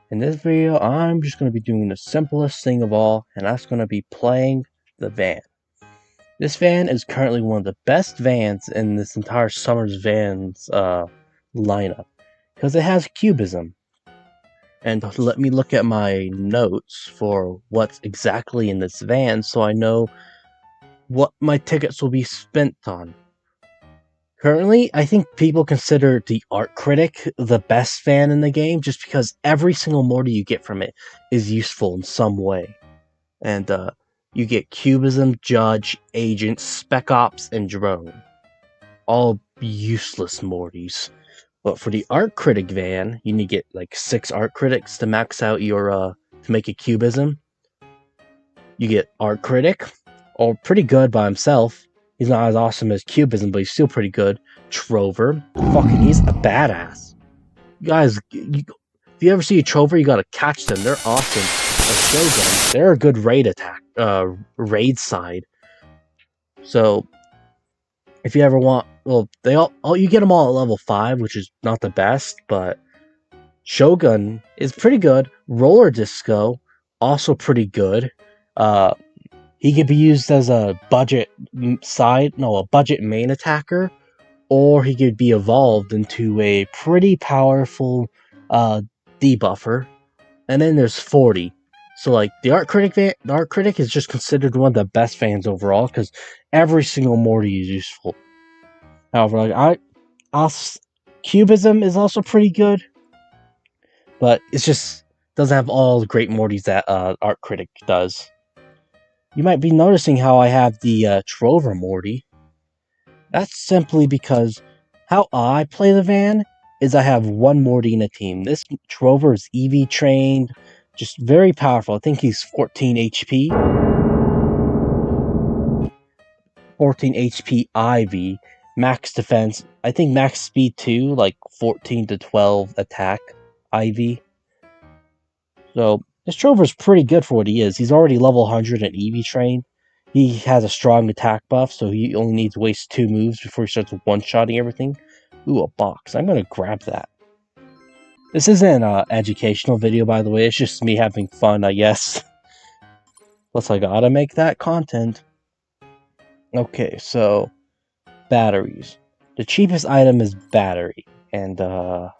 In this video, I'm just going to be doing the simplest thing of all, and that's going to be playing the van. This van is currently one of the best vans in this entire Summer's Vans lineup, because it has cubism. And let me look at my notes for what's exactly in this van so I know what my tickets will be spent on. Currently, I think people consider the Art Critic the best van in the game just because every single mortar you get from it is useful in some way. And you get Cubism, Judge, Agent, Spec Ops, and Drone. All useless Mortys. But for the Art Critic van, you need to get like 6 Art Critics to max out your, to make a Cubism. You get Art Critic, or pretty good by himself. He's not as awesome as Cubism, but he's still pretty good. Trover, he's a badass. Guys, if you ever see a Trover, you gotta catch them. They're awesome. Shogun, they're a good raid attack, raid side. So, if you ever want, well, you get them all at level 5, which is not the best, but Shogun is pretty good. Roller Disco, also pretty good. He could be used as a budget main attacker, or he could be evolved into a pretty powerful debuffer. And then there's 40. So like the Art Critic is just considered one of the best fans overall because every single Morty is useful. However, like Cubism is also pretty good, but it's just doesn't have all the great Mortys that Art Critic does. You might be noticing how I have the Trover Morty. That's simply because how I play the van is I have one Morty in a team. This Trover is EV trained, just very powerful. I think he's 14 HP. 14 HP IV, max defense. I think max speed too, like 14 to 12 attack IV. So this Trover's pretty good for what he is. He's already level 100 and EV trained. He has a strong attack buff, so he only needs to waste 2 moves before he starts one-shotting everything. Ooh, a box. I'm gonna grab that. This isn't an educational video, by the way. It's just me having fun, I guess. Plus, I gotta make that content. Okay, so batteries. The cheapest item is battery. And, is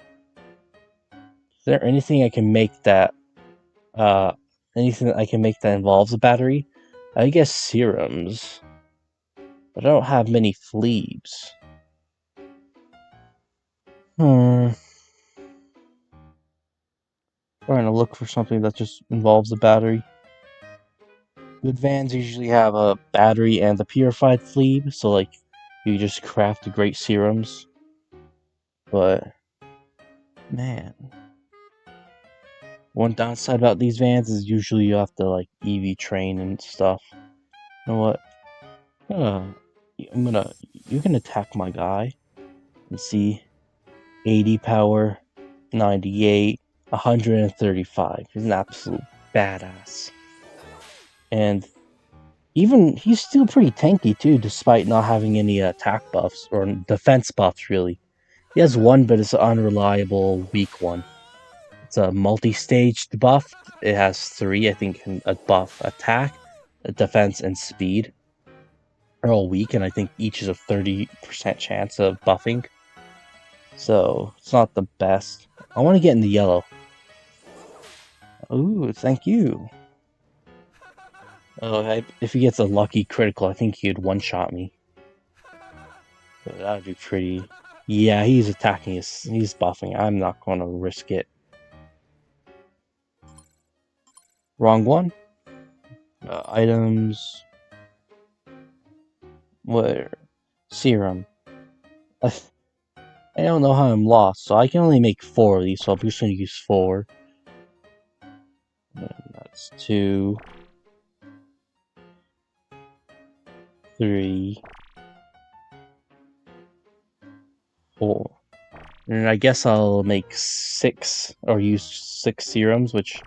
there anything I can make that, involves a battery? I guess serums. But I don't have many fleebs. Trying to look for something that just involves a battery. Good vans usually have a battery and a purified fleeb, so like you just craft the great serums. But man, one downside about these vans is usually you have to like EV train and stuff. You know what? You can attack my guy and see 80 power, 98, 135. He's an absolute badass. And he's still pretty tanky too, despite not having any attack buffs or defense buffs really. He has one, but it's an unreliable weak one. It's a multi-staged buff. It has 3, I think, a buff attack, a defense, and speed. They're all weak, and I think each is a 30% chance of buffing. So it's not the best. I want to get in the yellow. Ooh, thank you. Oh, if he gets a lucky critical, I think he'd one-shot me. But that would be pretty... Yeah, he's attacking he's buffing. I'm not going to risk it. Wrong one. Items... Where? Serum. I don't know how I'm lost, so I can only make 4 of these, so I'm just going to use 4. And that's 2... 3... 4. And I guess I'll make 6, or use 6 serums, which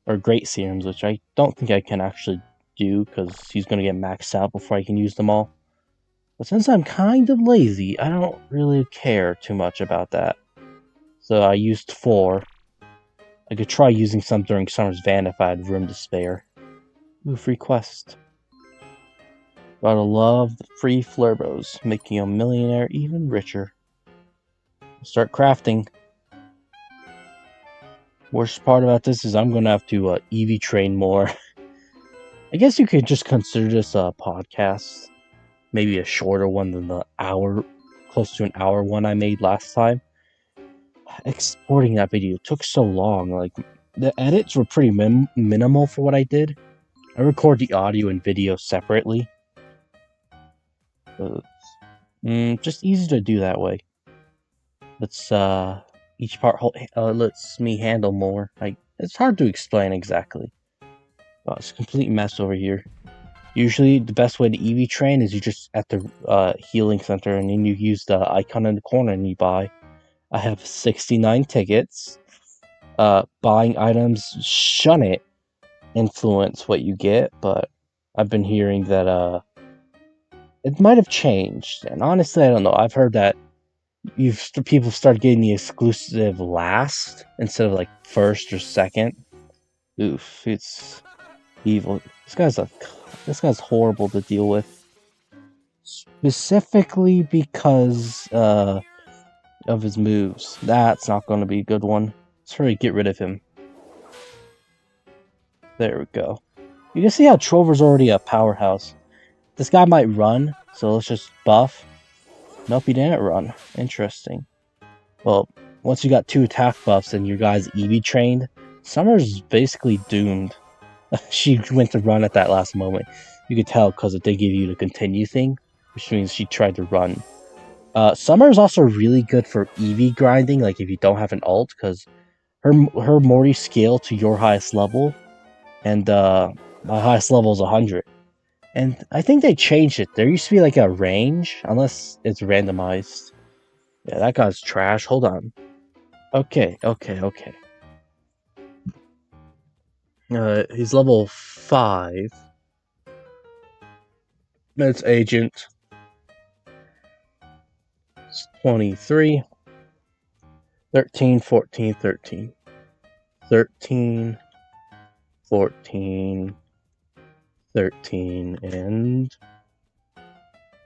are great serums, which I don't think I can actually do, because he's going to get maxed out before I can use them all. But since I'm kind of lazy, I don't really care too much about that. So I used 4. I could try using some during Summer's van if I had room to spare. Ooh, free quest. Gotta love the free flurbos, making a millionaire even richer. Start crafting. Worst part about this is I'm gonna have to EV train more. I guess you could just consider this a podcast. Maybe a shorter one than the close to an hour one I made last time. Exporting that video took so long. Like, the edits were pretty minimal for what I did. I record the audio and video separately. Just easy to do that way. Let's each part lets me handle more. It's hard to explain exactly. Oh, it's a complete mess over here. Usually, the best way to EV train is you just at the healing center, and then you use the icon in the corner and you buy. I have 69 tickets. Buying items shouldn't influence what you get, but I've been hearing that it might have changed. And honestly, I don't know. I've heard that people start getting the exclusive last instead of like first or second. Oof, it's evil. This guy's horrible to deal with. Specifically because of his moves. That's not going to be a good one. Let's hurry get rid of him. There we go. You can see how Trover's already a powerhouse. This guy might run, so let's just buff. Nope, he didn't run. Interesting. Well, once you got 2 attack buffs and your guy's EV trained, Summer's basically doomed. She went to run at that last moment. You could tell because it did give you the continue thing, which means she tried to run. Summer is also really good for EV grinding, like if you don't have an ult, because her Mortys scale to your highest level, and my highest level is 100. And I think they changed it. There used to be like a range, unless it's randomized. Yeah, that guy's trash. Hold on. Okay. He's level 5. That's Agent. It's 23. 13, 14, 13. 13, 14, 13, and...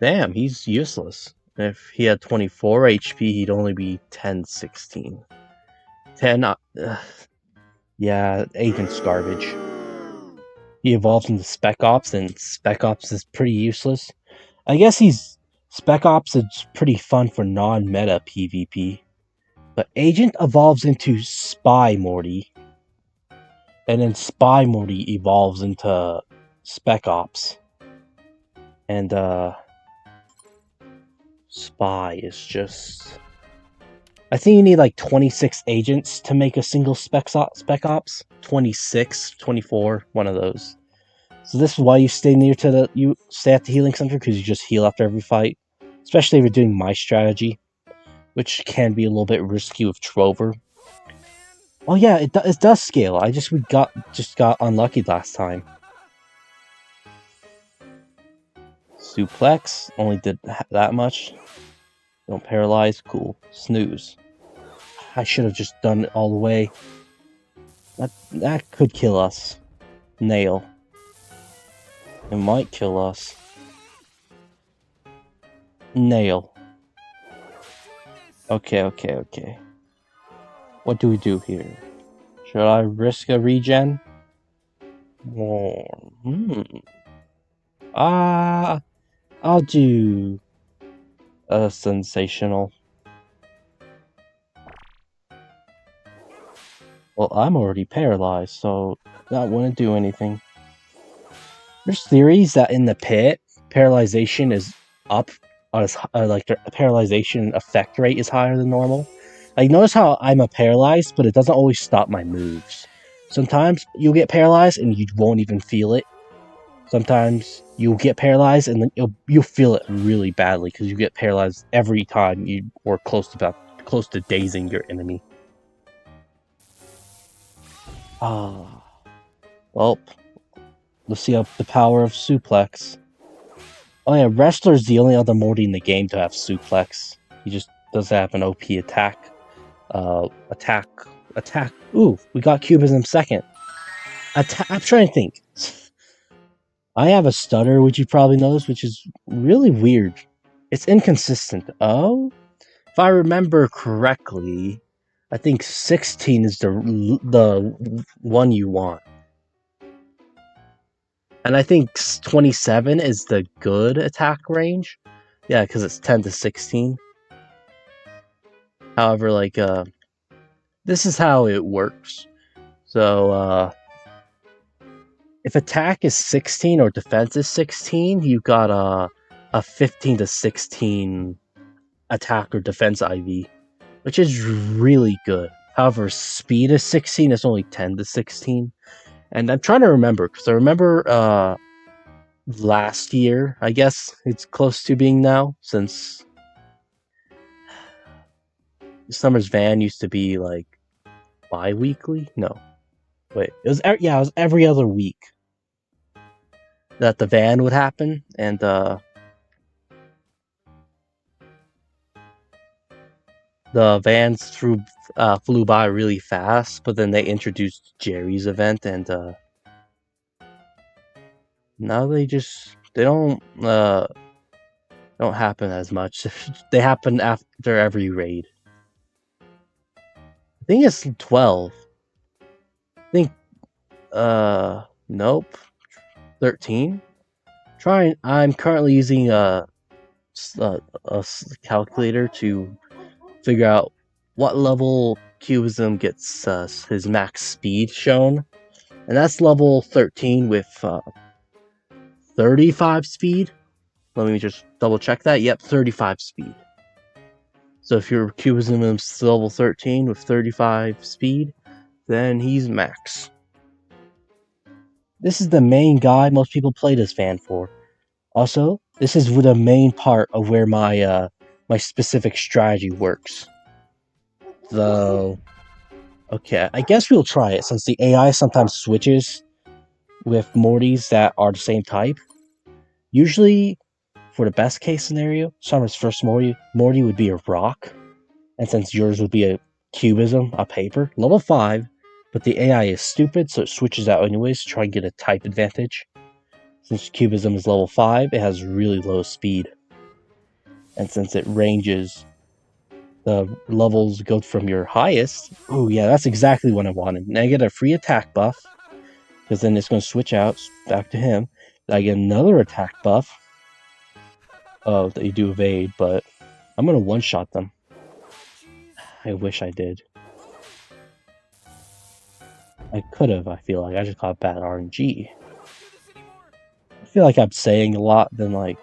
Damn, he's useless. If he had 24 HP, he'd only be 10, 16. 10, yeah, Agent's garbage. He evolves into Spec Ops, and Spec Ops is pretty useless. I guess Spec Ops is pretty fun for non-meta PvP. But Agent evolves into Spy Morty. And then Spy Morty evolves into Spec Ops. And, Spy is just... I think you need like 26 agents to make a single Spec Ops. 26, 24, one of those. So this is why you stay you stay at the healing center, because you just heal after every fight. Especially if you're doing my strategy, which can be a little bit risky with Trover. Oh yeah, it does scale. I just got unlucky last time. Suplex only did that much. Don't paralyze. Cool. Snooze. I should have just done it all the way. That could kill us. Nail. It might kill us. Nail. Okay. What do we do here? Should I risk a regen? I'll do a sensational. Well, I'm already paralyzed, so that wouldn't do anything. There's theories that in the pit, paralyzation is up, like the paralyzation effect rate is higher than normal. Like, notice how I'm a paralyzed, but it doesn't always stop my moves. Sometimes you'll get paralyzed and you won't even feel it. Sometimes you'll get paralyzed and then you'll feel it really badly because you get paralyzed every time you were close to dazing your enemy. Well, let's see the power of suplex. Oh yeah, Wrestler's the only other Morty in the game to have suplex. He just doesn't have an OP attack attack. Ooh, we got cubism second. I'm trying to think. I have a stutter, which you probably noticed, which is really weird. It's inconsistent. Oh, if I remember correctly, I think 16 is the one you want. And I think 27 is the good attack range. Yeah, because it's 10 to 16. However, like, this is how it works. So, if attack is 16 or defense is 16, you got a 15 to 16 attack or defense IV, which is really good. However, speed is 16, it's only 10 to 16. And I'm trying to remember, because I remember last year, I guess it's close to being now, since Summer's van used to be like bi-weekly? No. Wait, it was every other week that the van would happen, and the vans flew by really fast, but then they introduced Jerry's event, and now they don't happen as much. They happen after every raid. I think it's 12. I think nope, 13. I'm currently using a calculator to figure out what level cubism gets his max speed shown, and that's level 13 with 35 speed. Let me just double check that. Yep, 35 speed. So if your cubism is level 13 with 35 speed, then he's max. This is the main guy most people play this van for. Also, this is the main part of where my my specific strategy works. Though, okay, I guess we'll try it since the AI sometimes switches with Mortys that are the same type. Usually, for the best case scenario, Summer's first Morty would be a rock, and since yours would be a cubism, a paper, level 5, but the AI is stupid, so it switches out anyways to try and get a type advantage. Since cubism is level 5, it has really low speed. And since it ranges, the levels go from your highest. Oh yeah, that's exactly what I wanted. Now I get a free attack buff, because then it's going to switch out back to him. Then I get another attack buff. Oh, that you do evade, but I'm going to one-shot them. I wish I did. I could have, I feel like. I just got bad RNG. I feel like I'm saying a lot than like,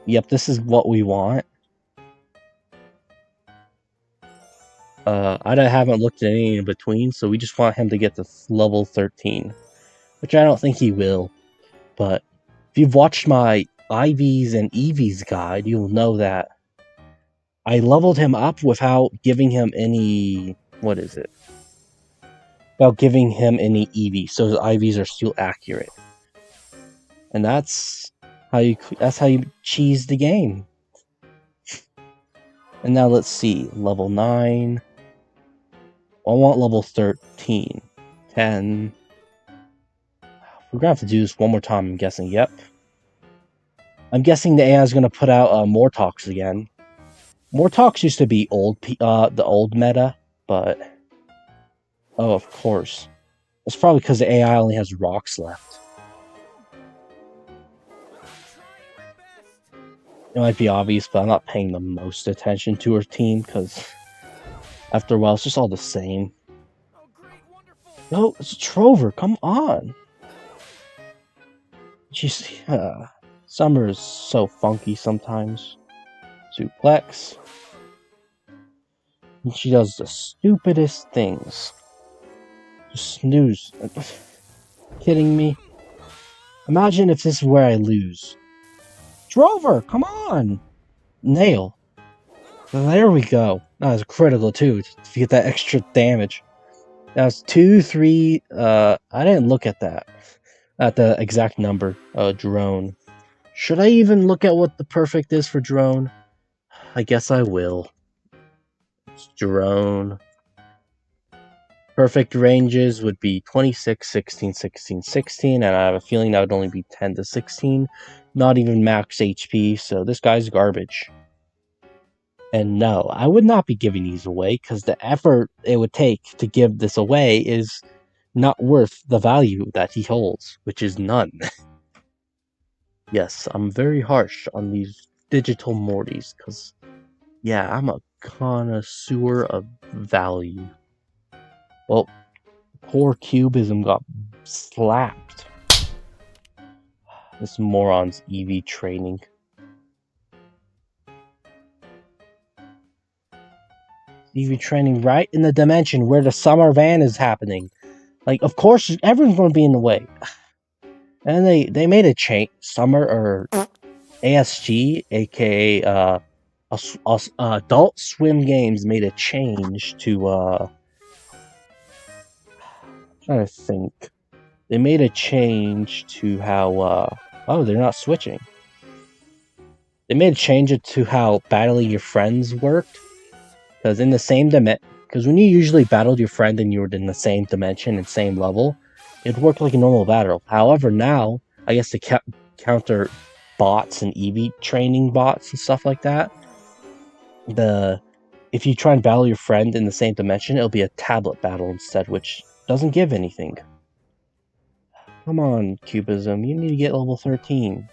yep, this is what we want. I haven't looked at any in between, so we just want him to get to level 13. Which I don't think he will. But if you've watched my IVs and EVs guide, you'll know that I leveled him up without giving him any... what is it? Without giving him any EV, so his IVs are still accurate. And that's how you cheese the game. And now let's see, level 9. I want level 13. 10. We're gonna have to do this one more time, I'm guessing. Yep. I'm guessing the AI is gonna put out Mortys again. Mortys used to be the old meta, but oh, of course. It's probably because the AI only has rocks left. It might be obvious, but I'm not paying the most attention to her team, because after a while, it's just all the same. No, it's Trover, come on! She's... Summer is so funky sometimes. Suplex. And she does the stupidest things. Just snooze. Kidding me? Imagine if this is where I lose. Drover, come on! Nail. There we go. That was critical too, to get that extra damage. That was 2, 3, I didn't look at that. At the exact number. Drone. Should I even look at what the perfect is for drone? I guess I will. It's drone. Perfect ranges would be 26, 16, 16, 16, and I have a feeling that would only be 10 to 16. Not even max HP, so this guy's garbage. And no, I would not be giving these away, because the effort it would take to give this away is not worth the value that he holds, which is none. Yes, I'm very harsh on these digital Mortys, because, yeah, I'm a connoisseur of value. Well, poor Cubism got slapped. This moron's EV training. EV training right in the dimension where the summer van is happening. Like, of course, everyone's going to be in the way. And they made a change. Summer, or ASG, aka Adult Swim Games, made a change to I'm trying to think. They made a change to how oh, they're not switching. They made a change to how battling your friends worked. Because in the same because when you usually battled your friend and you were in the same dimension and same level, it worked like a normal battle. However, now, I guess to counter bots and EV training bots and stuff like that, if you try and battle your friend in the same dimension, it'll be a tablet battle instead, which doesn't give anything. Come on, Cubism, you need to get level 13.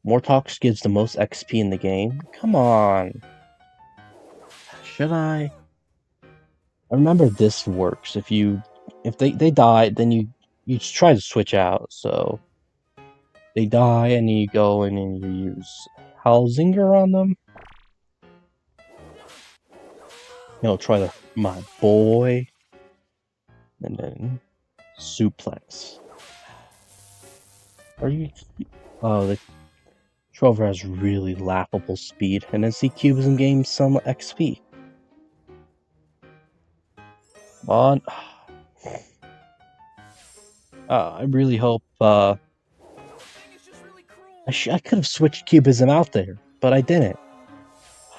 Mortys gives the most XP in the game. Come on. Should I? I remember this works. If they die, then you try to switch out. So they die, and you go in and you use Halzinger on them. Try my boy, and then suplex. Are you? Oh, the Trover has really laughable speed, and then see Cubism gains some XP. Come on. I really hope. I could have switched Cubism out there, but I didn't.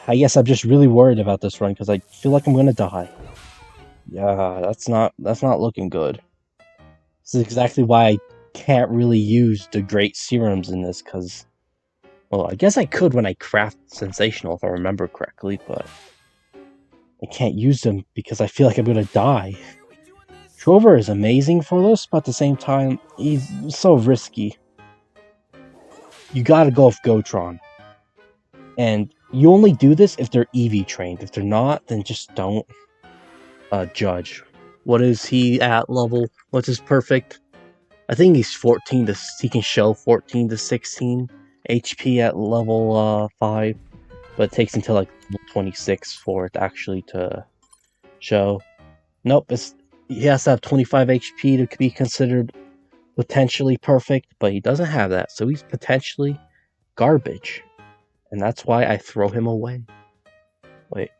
I guess I'm just really worried about this run because I feel like I'm gonna die. Yeah, that's not looking good. This is exactly why I can't really use the great serums in this, because, well, I guess I could when I craft Sensational if I remember correctly, but I can't use them because I feel like I'm gonna die. Trover is amazing for this, but at the same time, he's so risky. You gotta go with Gotron. And you only do this if they're EV trained. If they're not, then just don't judge. What is he at level? What's his perfect? I think he's 14 to... He can show 14 to 16 HP at level 5. But it takes until like level 26 for it actually to show. Nope, he has to have 25 HP to be considered potentially perfect, but he doesn't have that, so he's potentially garbage. And that's why I throw him away. Wait,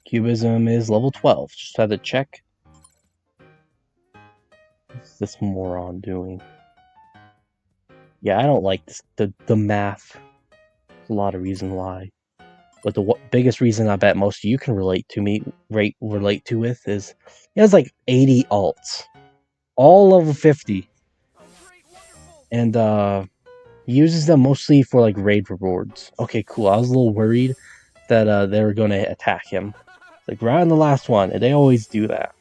Cubism is level 12. Just had to check. What's this moron doing? Yeah, I don't like this, the math. There's a lot of reason why. But the biggest reason I bet most of you can relate to with is he has like 80 alts. All level 50. And he uses them mostly for like raid rewards. Okay, cool. I was a little worried that they were going to attack him. Like right on the last one, and they always do that.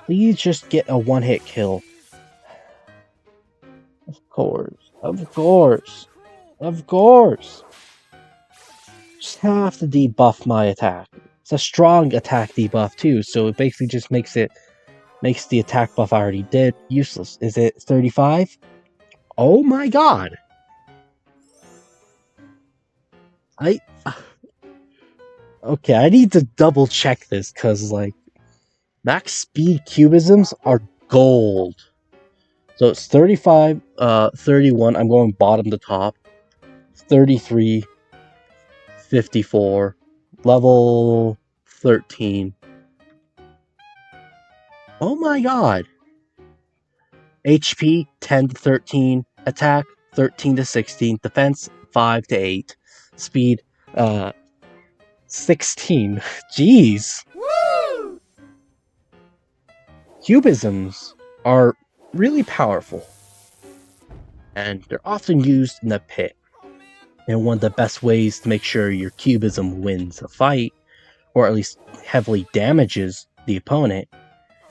Please just get a one-hit kill. Of course. Of course. Of course. Just have to debuff my attack. It's a strong attack debuff too, so it basically just makes the attack buff I already did useless. Is it 35? Oh my god! Okay, I need to double check this, because, like, max speed cubisms are gold. So it's 35, 31, I'm going bottom to top, 33, 54, level 13. Oh my god! HP 10 to 13, attack 13 to 16, defense 5 to 8, speed 16. Jeez. Cubisms are really powerful, and they're often used in the pit. And one of the best ways to make sure your cubism wins a fight, or at least heavily damages the opponent,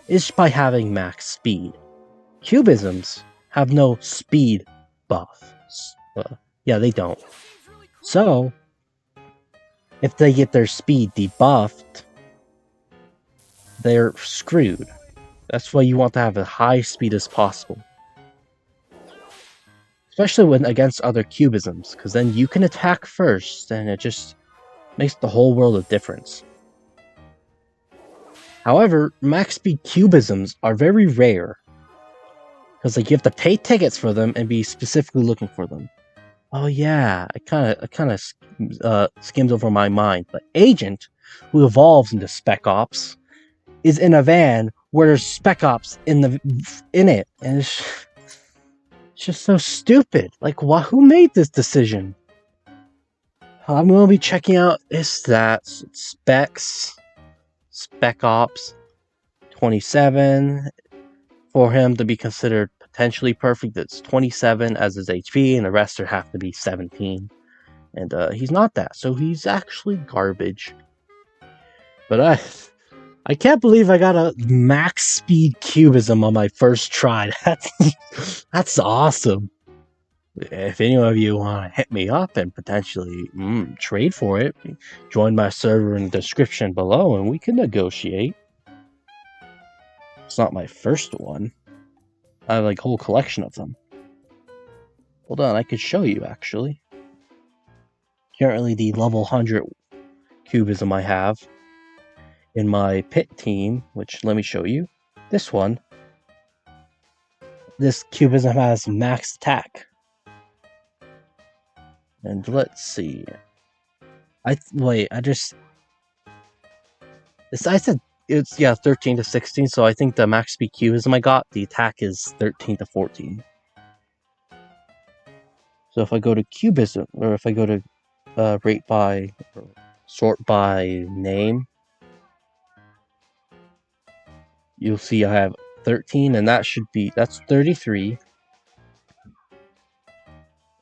is by having max speed. Cubisms have no speed buff. Yeah, they don't. So, if they get their speed debuffed, they're screwed. That's why you want to have as high speed as possible. Especially when against other cubisms, because then you can attack first, and it just makes the whole world of difference. However, max speed cubisms are very rare, because like you have to pay tickets for them and be specifically looking for them. Oh yeah, I kind of skimmed over my mind, but Agent, who evolves into Spec Ops, is in a van where there's Spec Ops in it, and it's just so stupid. Like, who made this decision? I'm going to be checking out his stats. Spec Ops 27. For him to be considered potentially perfect, it's 27 as his HP, and the rest have to be 17. And he's not that, so he's actually garbage. But I can't believe I got a max speed cubism on my first try. That's awesome. If any of you want to hit me up and potentially trade for it, join my server in the description below and we can negotiate. It's not my first one. I have like a whole collection of them. Hold on, I could show you actually. Currently the level 100 cubism I have in my pit team, which let me show you. This one. This cubism has max attack. And let's see. I said it's 13 to 16, so I think the max speed cubism I got, the attack is 13 to 14. So if I go to cubism, or if I go to rate by, or sort by name, you'll see I have 13, and that's 33.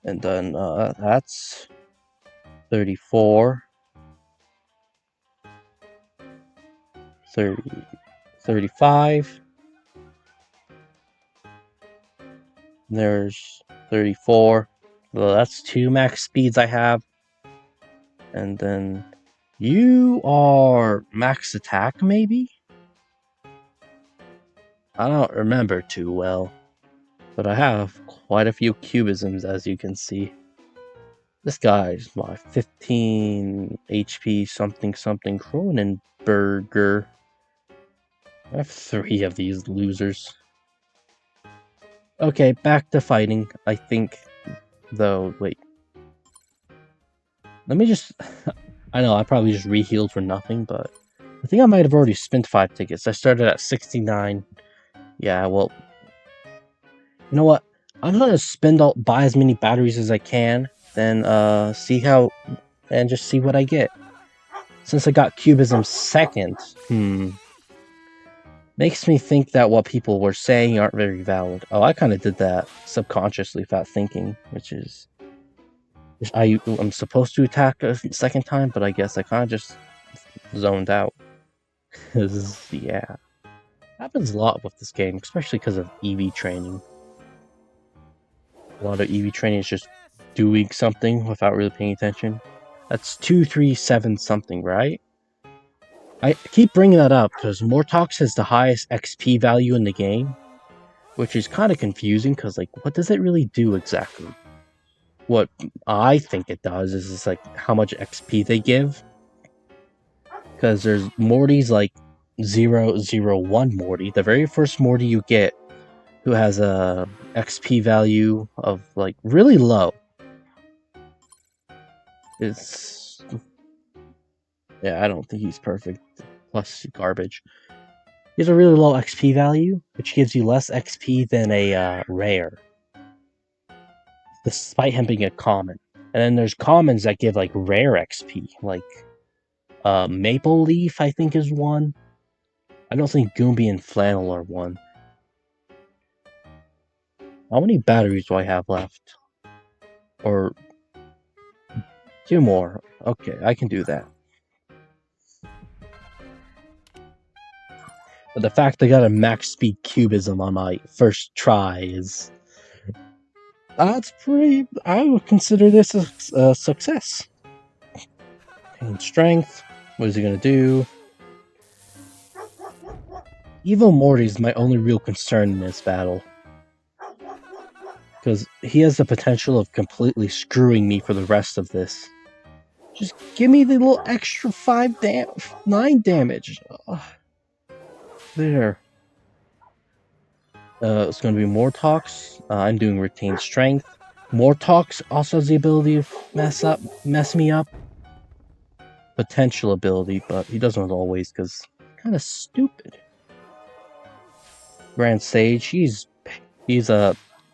And then that's 34, 30, 35. There's 34. Well, that's 2 max speeds I have. And then you are max attack, maybe? I don't remember too well. But I have quite a few cubisms, as you can see. This guy's my 15 HP something Cronenberger. I have 3 of these losers. Okay, back to fighting, I think, though, wait. Let me just... I know, I probably just re-healed for nothing, but... I think I might have already spent 5 tickets. I started at 69. Yeah, well... You know what? I'm gonna buy as many batteries as I can, then, see how... And just see what I get. Since I got cubism second, makes me think that what people were saying aren't very valid. Oh, I kind of did that subconsciously without thinking, which is... I'm supposed to attack a second time, but I guess I kind of just zoned out. Yeah. Happens a lot with this game, especially because of EV training. A lot of EV training is just doing something without really paying attention. That's 237 something, right? I keep bringing that up because Mortys has the highest XP value in the game, which is kind of confusing because, like, what does it really do exactly? What I think it does is like how much XP they give. Because there's Mortys like 001 Morty, the very first Morty you get, who has a XP value of like really low. I don't think he's perfect. Plus garbage. He has a really low XP value, which gives you less XP than a rare, despite him being a common. And then there's commons that give like rare XP, like Maple Leaf, I think is one. I don't think Goomby and Flannel are one. How many batteries do I have left? Or 2 more. Okay, I can do that. But the fact I got a max speed cubism on my first try is... That's pretty... I would consider this a success. And strength. What is he gonna do? Evil Morty is my only real concern in this battle. Because he has the potential of completely screwing me for the rest of this. Just give me the little extra 9 damage. Ugh. There. It's going to be Mortys. I'm doing Retain Strength. Mortys also has the ability to mess me up. Potential ability, but he doesn't always because kind of stupid. Grand Sage, he's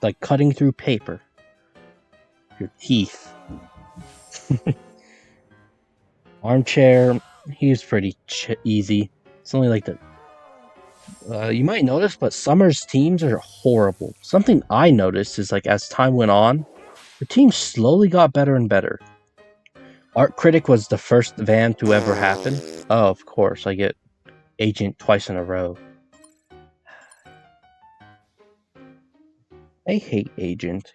like cutting through paper. Your teeth. Armchair, he's pretty easy. It's only like the... you might notice, but Summer's teams are horrible. Something I noticed is like as time went on, the team slowly got better and better. Art Critic was the first van to ever happen. Oh, of course, I get Agent twice in a row. I hate Agent.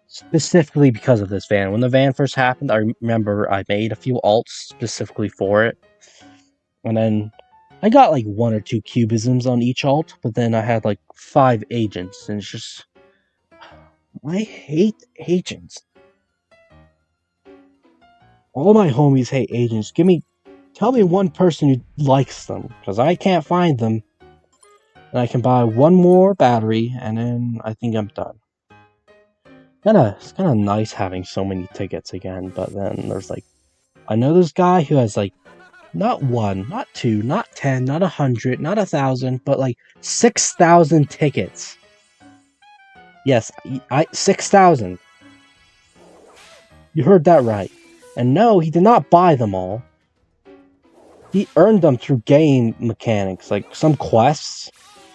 Specifically because of this van. When the van first happened, I remember I made a few alts specifically for it. And then I got like 1 or 2 cubisms on each alt, but then I had like 5 agents, and it's just... I hate agents. All my homies hate agents. Tell me one person who likes them, because I can't find them. And I can buy 1 more battery, and then I think I'm done. It's kind of nice having so many tickets again, but then there's like... I know this guy who has like, not 1, not 2, not 10, not 100, not 1,000, but like 6,000 tickets. Yes, 6,000. You heard that right. And no, he did not buy them all. He earned them through game mechanics, like some quests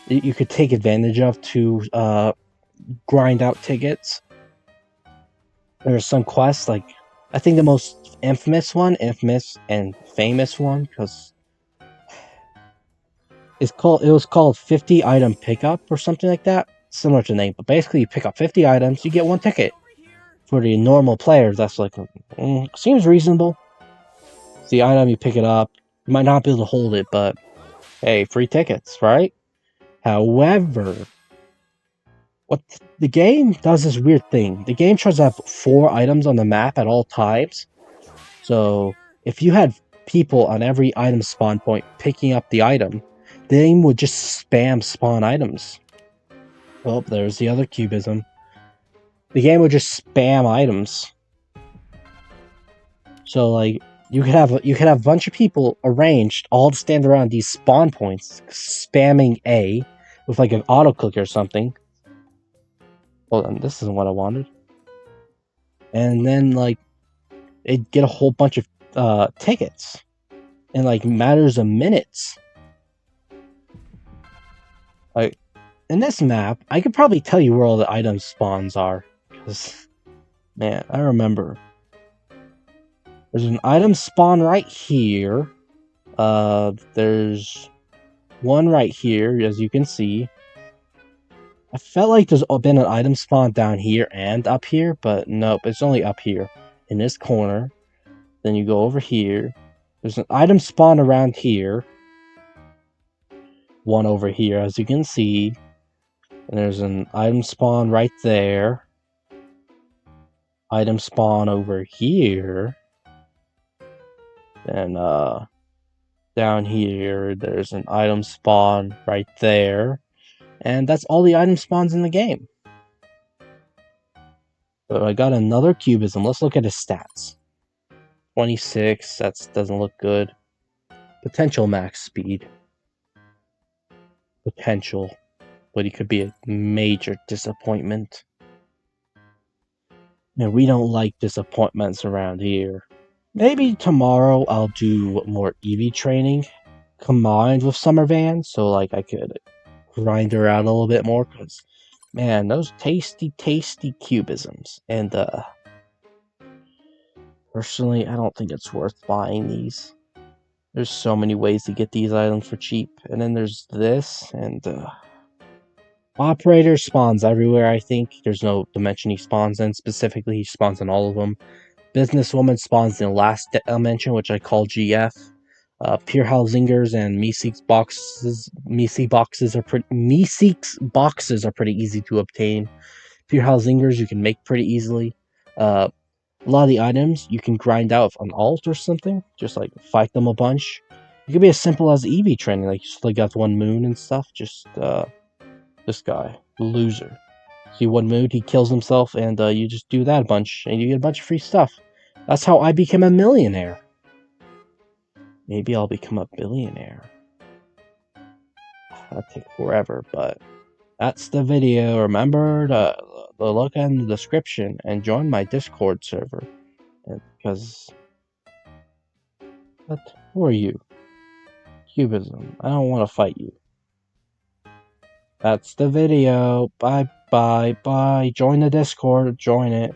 that you could take advantage of to grind out tickets. There's some quests, like, I think the most infamous and famous one, because it was called 50 item pickup or something like that. Similar to the name, but basically you pick up 50 items, you get 1 ticket. For the normal players, that's like, seems reasonable. It's the item, you pick it up. You might not be able to hold it, but hey, free tickets, right? However, what the game does this weird thing. The game tries to have 4 items on the map at all times. So if you had people on every item spawn point picking up the item, the game would just spam spawn items. Oh, there's the other cubism. The game would just spam items. So like you could have a bunch of people arranged all to stand around these spawn points, spamming A with like an auto click or something. Hold on, this isn't what I wanted. And then like it'd get a whole bunch of tickets in like matters of minutes. Like in this map, I could probably tell you where all the item spawns are, because man, I remember. There's an item spawn right here. There's 1 right here, as you can see. I felt like there's been an item spawn down here and up here, but nope, it's only up here in this corner. Then you go over here. There's an item spawn around here. 1 over here, as you can see. And there's an item spawn right there. Item spawn over here. And down here, there's an item spawn right there. And that's all the item spawns in the game. So I got another cubism. Let's look at his stats. 26, that doesn't look good. Potential max speed. Potential. But he could be a major disappointment. And we don't like disappointments around here. Maybe tomorrow I'll do more EV training, combined with Summer Van, so like I could grind her out a little bit more, because man, those tasty cubisms. And personally, I don't think it's worth buying these. There's so many ways to get these items for cheap. And then there's this, and operator spawns everywhere, I think. There's no dimension he spawns in. Specifically, he spawns in all of them. Businesswoman spawns in the last dimension, which I call GF. Pure Zingers and Meeseeks boxes are pretty easy to obtain. Pure Zingers you can make pretty easily. A lot of the items you can grind out with an alt or something, just like fight them a bunch. It could be as simple as EV training, like you still got one moon and stuff. Just this guy, loser. See one moon, he kills himself, and you just do that a bunch, and you get a bunch of free stuff. That's how I became a millionaire. Maybe I'll become a billionaire. That'll take forever, but that's the video. Remember to look in the description and join my Discord server. Because what? Who are you? Cubism. I don't want to fight you. That's the video. Bye. Join the Discord. Join it.